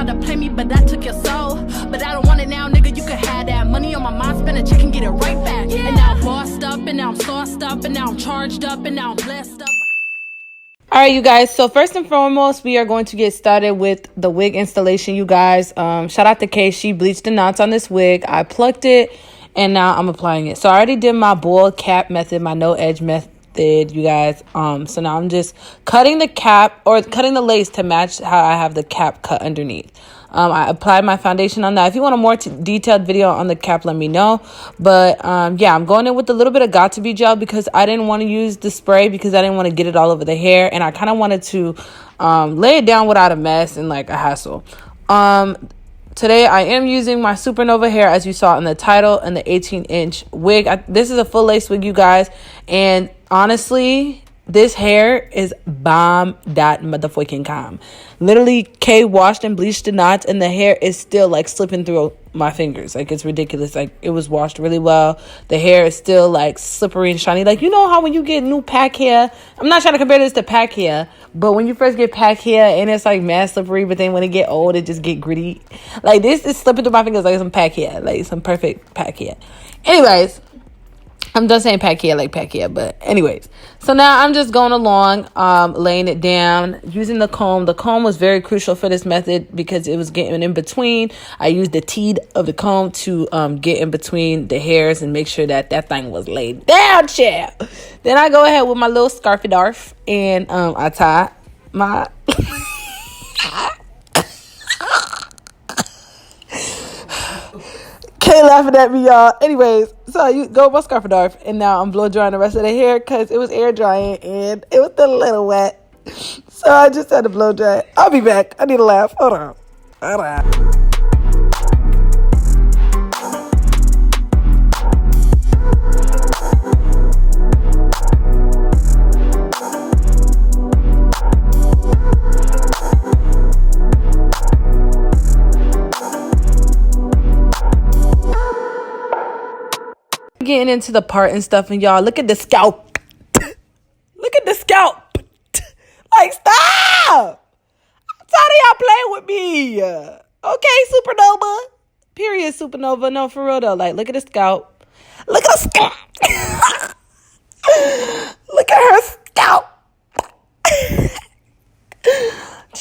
tried to play me, but I took your soul. But I don't want it now, nigga, you can have that. Money on my mind, spend a check and get it right back. And now I'm bossed up, and now I'm sauced up, and now I'm charged up, and now I'm blessed up. All right, you guys. So first and foremost, we are going to get started with the wig installation, you guys. Shout out to Kay. She bleached the knots on this wig. I plucked it, and now I'm applying it. So I already did my boil cap method, my no edge method, you guys. So now I'm just cutting the cap or cutting the lace to match how I have the cap cut underneath. I applied my foundation on that. If you want a more detailed video on the cap, let me know. But yeah, I'm going in with a little bit of Got2b gel because I didn't want to use the spray because I didn't want to get it all over the hair, and I kind of wanted to lay it down without a mess and like a hassle. Today I am using my Supernova Hair, as you saw in the title, and the 18-inch wig. This is a full lace wig, you guys, and honestly, this hair is bomb.motherfucking-com. Literally, Kay washed and bleached the knots, and the hair is still, like, slipping through my fingers. Like, it's ridiculous. Like, it was washed really well. The hair is still, like, slippery and shiny. Like, you know how when you get new pack hair, I'm not trying to compare this to pack hair, but when you first get pack hair, and it's, like, mad slippery, but then when it get old, it just get gritty. Like, this is slipping through my fingers like some pack hair. Like, some perfect pack hair. Anyways, I'm done saying pack hair like pack hair, but anyways. So now I'm just going along, laying it down, using the comb. The comb was very crucial for this method because it was getting in between. I used the teeth of the comb to get in between the hairs and make sure that that thing was laid down, child. Then I go ahead with my little scarfy darf and I tie my... Kay laughing at me, y'all. Anyways, so I go with my scarf darf, and now I'm blow drying the rest of the hair because it was air drying and it was still a little wet. So I just had to blow dry it. I'll be back. I need to laugh. Hold on. Hold on. Getting into the part and stuff, and y'all, look at the scalp. Look at the scalp. Like, stop. I'm tired of y'all playing with me. Okay, Supernova. Period, Supernova. No, for real though. Like, look at the scalp. Look at the scalp. Look at her scalp.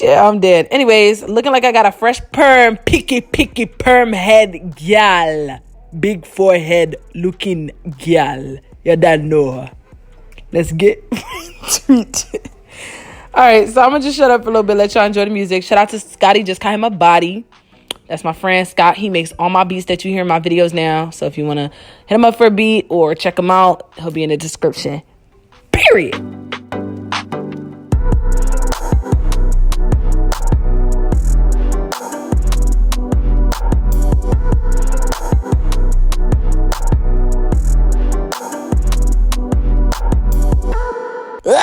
Yeah, I'm dead. Anyways, looking like I got a fresh perm, picky perm head gal. Big forehead looking gal. You don't know her. Let's get to it. Alright, so I'm gonna just shut up for a little bit, let y'all enjoy the music. Shout out to Scotty, just call him a body. That's my friend Scott. He makes all my beats that you hear in my videos now. So if you wanna hit him up for a beat or check him out, he'll be in the description. Period.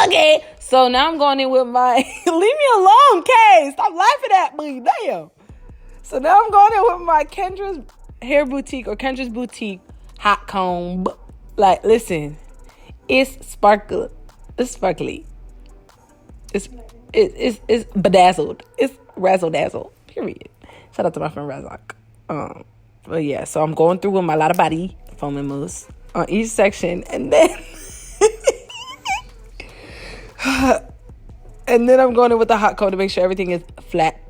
Okay, so now I'm going in with my... Leave me alone, Kay. Stop laughing at me. Damn. So now I'm going in with my Kendra's Hair Boutique or Kendra's Boutique hot comb. Like, listen. It's sparkly. It's sparkly. It's bedazzled. It's razzle-dazzle. Period. Shout out to my friend Razak. But yeah, so I'm going through with my lot of body foam and mousse on each section. And then... and then I'm going in with the hot comb to make sure everything is flat.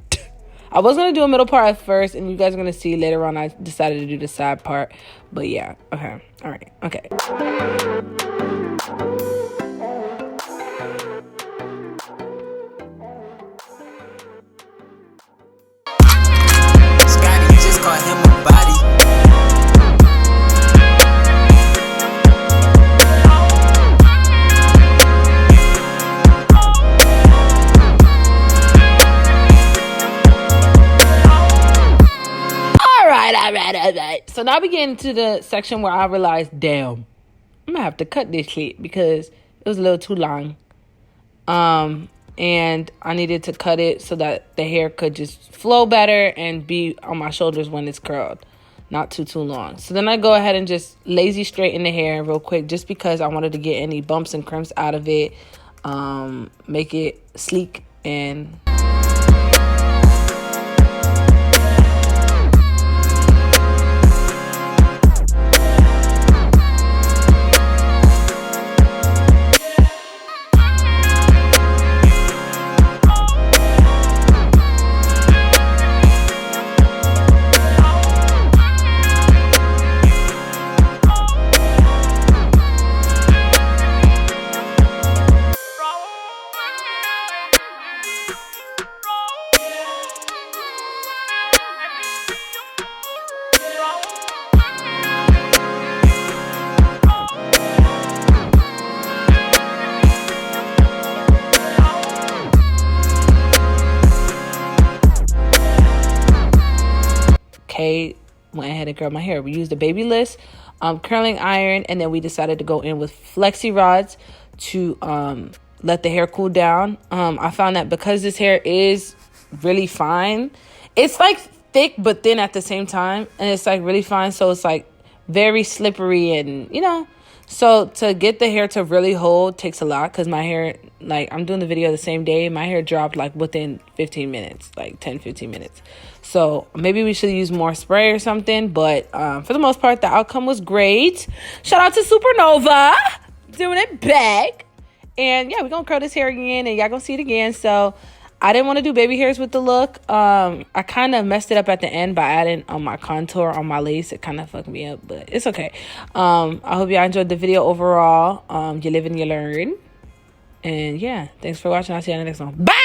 I was going to do a middle part at first, and you guys are going to see later on I decided to do the side part. But yeah, okay. All right, okay. Scotty, you just call him a body. All right. So now we get into the section where I realized, damn, I'm gonna have to cut this shit because it was a little too long. And I needed to cut it so that the hair could just flow better and be on my shoulders when it's curled, not too long. So then I go ahead and just lazy straighten the hair real quick, just because I wanted to get any bumps and crimps out of it, make it sleek and Kay went ahead and curled my hair. We used a Babyliss curling iron, and then we decided to go in with flexi rods to let the hair cool down. I found that because this hair is really fine, it's like thick but thin at the same time, and it's like really fine, so it's like very slippery, and you know, so to get the hair to really hold takes a lot, because my hair, like, I'm doing the video the same day, my hair dropped like within 15 minutes, like 10-15 minutes. So maybe we should use more spray or something, but for the most part the outcome was great. Shout out to Supernova doing it back. And yeah, we're gonna curl this hair again, and y'all gonna see it again. So I didn't want to do baby hairs with the look. I kind of messed it up at the end by adding on my contour on my lace. It kind of fucked me up, but it's okay. I hope y'all enjoyed the video overall. You live and you learn. And yeah, thanks for watching. I'll see you on the next one. Bye!